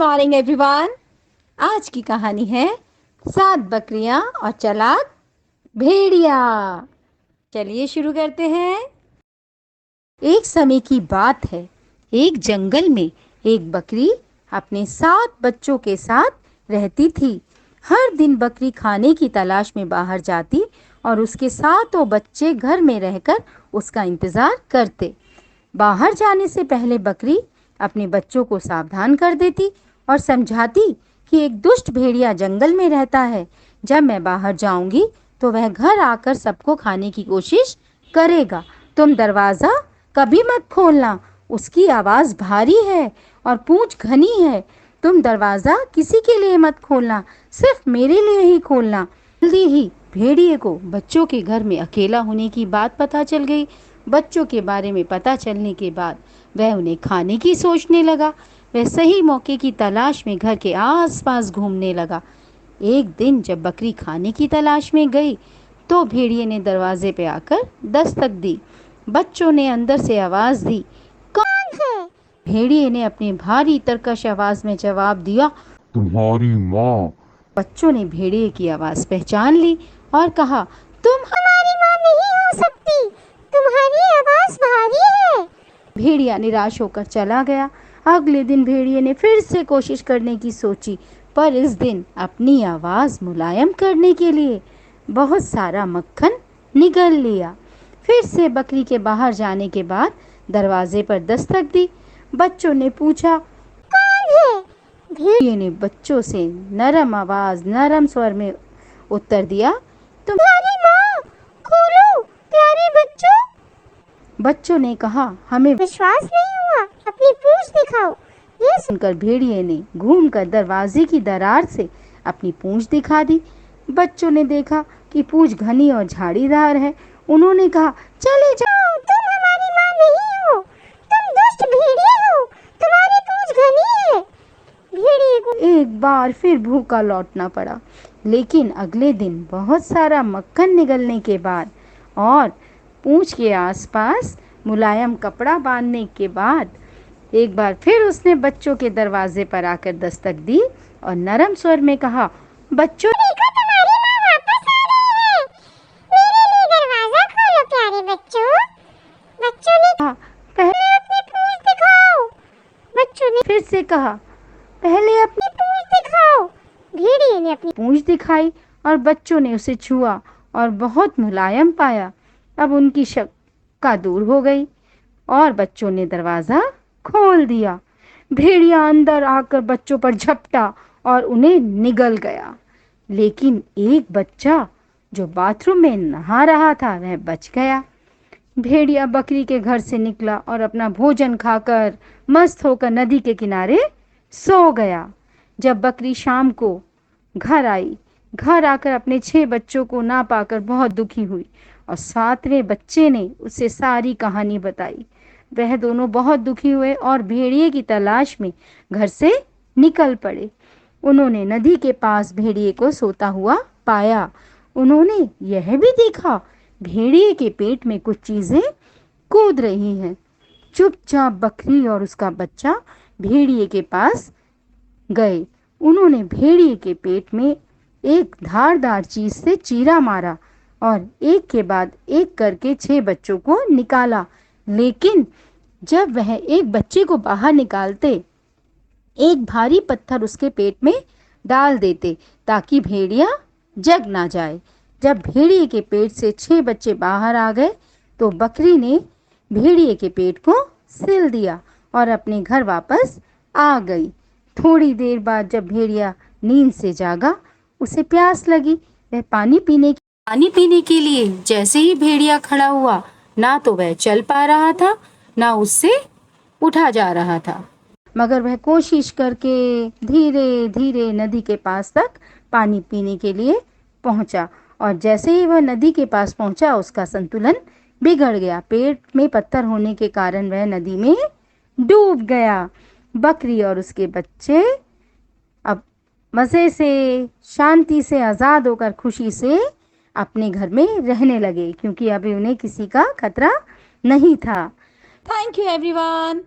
Morning everyone. आज की कहानी है 7 बकरियां और चालाक भेड़िया। चलिए शुरू करते हैं। एक समय की बात है, एक जंगल में एक बकरी अपने 7 बच्चों के साथ रहती थी। हर दिन बकरी खाने की तलाश में बाहर जाती और उसके सातों बच्चे घर में रहकर उसका इंतजार करते। बाहर जाने से पहले बकरी अपने बच्चों को सावधान कर देती और समझाती कि एक दुष्ट भेड़िया जंगल में रहता है। जब मैं बाहर जाऊंगी तो वह घर आकर सबको खाने की कोशिश करेगा। तुम दरवाज़ा कभी मत खोलना, उसकी आवाज़ भारी है और पूंछ घनी है। तुम दरवाज़ा किसी के लिए मत खोलना, सिर्फ मेरे लिए ही खोलना। जल्दी ही भेड़िए को बच्चों के घर में अकेला होने की बात पता चल गई। बच्चों के बारे में पता चलने के बाद वह उन्हें खाने की सोचने लगा। वह सही मौके की तलाश में घर के आसपास घूमने लगा। एक दिन जब बकरी खाने की तलाश में गई तो भेड़िए ने दरवाजे पे आकर दस्तक दी। बच्चों ने अंदर से आवाज दी, कौन है? भेड़िए ने अपनी भारी तरकश आवाज में जवाब दिया, तुम्हारी माँ। बच्चों ने भेड़िए की आवाज पहचान ली और कहा, तुम हमारी माँ नहीं हो सकती, तुम्हारी आवाज भारी है। भेड़िया निराश होकर चला गया। अगले दिन भेड़िए ने फिर से कोशिश करने की सोची, पर इस दिन अपनी आवाज मुलायम करने के लिए बहुत सारा मक्खन निगल लिया। फिर से बकरी के बाहर जाने के बाद दरवाजे पर दस्तक दी। बच्चों ने पूछा, कौन है? भेड़िए ने बच्चों से नरम आवाज, नरम स्वर में उत्तर दिया, तुम्हारी माँ, खोलो प्यारे बच्चों। बच्चों ने कहा, हमें विश्वास नहीं हुआ, अपनी पूंछ दिखाओ। ये सुनकर भेड़िए ने घूमकर दरवाजे की दरार से अपनी पूंछ दिखा दी। बच्चों ने देखा कि पूंछ घनी और झाड़ीदार है। उन्होंने कहा, चले जाओ, तुम हमारी माँ नहीं हो, तुम दुष्ट भेड़िए हो, तुम्हारी पूंछ घनी है। भेड़िए को एक बार फिर भूखा लौटना पड़ा, लेकिन अगले दिन बहुत सारा मक्खन निगलने के बाद और पूंछ के आसपास मुलायम कपड़ा बांधने के बाद एक बार फिर उसने बच्चों के दरवाजे पर आकर दस्तक दी और नरम स्वर में कहा, बच्चों, देखो तुम्हारी माँ वापस आ रही है, मेरे लिए दरवाजा खोलो प्यारे बच्चों। बच्चों ने कहा, पहले अपनी पूंछ दिखाओ। बच्चों ने फिर से कहा, पहले अपनी पूंछ दिखाओ। भेड़िए ने अपनी पूंछ दिखाई और बच्चों ने उसे छुआ और बहुत मुलायम पाया। अब उनकी शक्का दूर हो गई और बच्चों ने दरवाज़ा खोल दिया। भेड़िया अंदर आकर बच्चों पर झपटा और उन्हें निगल गया, लेकिन एक बच्चा जो बाथरूम में नहा रहा था वह बच गया। भेड़िया बकरी के घर से निकला और अपना भोजन खाकर मस्त होकर नदी के किनारे सो गया। जब बकरी शाम को घर आई, घर आकर अपने 6 बच्चों को ना पाकर बहुत दुखी हुई और 7वें बच्चे ने उसे सारी कहानी बताई। वह दोनों बहुत दुखी हुए और भेड़िए की तलाश में घर से निकल पड़े। उन्होंने नदी के पास भेड़िए को सोता हुआ पाया। उन्होंने यह भी देखा भेड़िए के पेट में कुछ चीजें कूद रही हैं। चुपचाप बकरी और उसका बच्चा भेड़िए के पास गए। उन्होंने भेड़िए के पेट में एक धारदार चीज से चीरा मारा और एक के बाद एक करके 6 बच्चों को निकाला। लेकिन जब वह एक बच्चे को बाहर निकालते, एक भारी पत्थर उसके पेट में डाल देते ताकि भेड़िया जग ना जाए। जब भेड़िए के पेट से 6 बच्चे बाहर आ गए तो बकरी ने भेड़िए के पेट को सिल दिया और अपने घर वापस आ गई। थोड़ी देर बाद जब भेड़िया नींद से जागा, उसे प्यास लगी। वह पानी पीने के लिए जैसे ही भेड़िया खड़ा हुआ, ना तो वह चल पा रहा था, ना उससे उठा जा रहा था, मगर वह कोशिश करके धीरे धीरे नदी के पास तक पानी पीने के लिए पहुंचा। और जैसे ही वह नदी के पास पहुंचा, उसका संतुलन बिगड़ गया। पेट में पत्थर होने के कारण वह नदी में डूब गया। बकरी और उसके बच्चे अब मज़े से, शांति से, आज़ाद होकर खुशी से अपने घर में रहने लगे, क्योंकि अभी उन्हें किसी का खतरा नहीं था। Thank you everyone.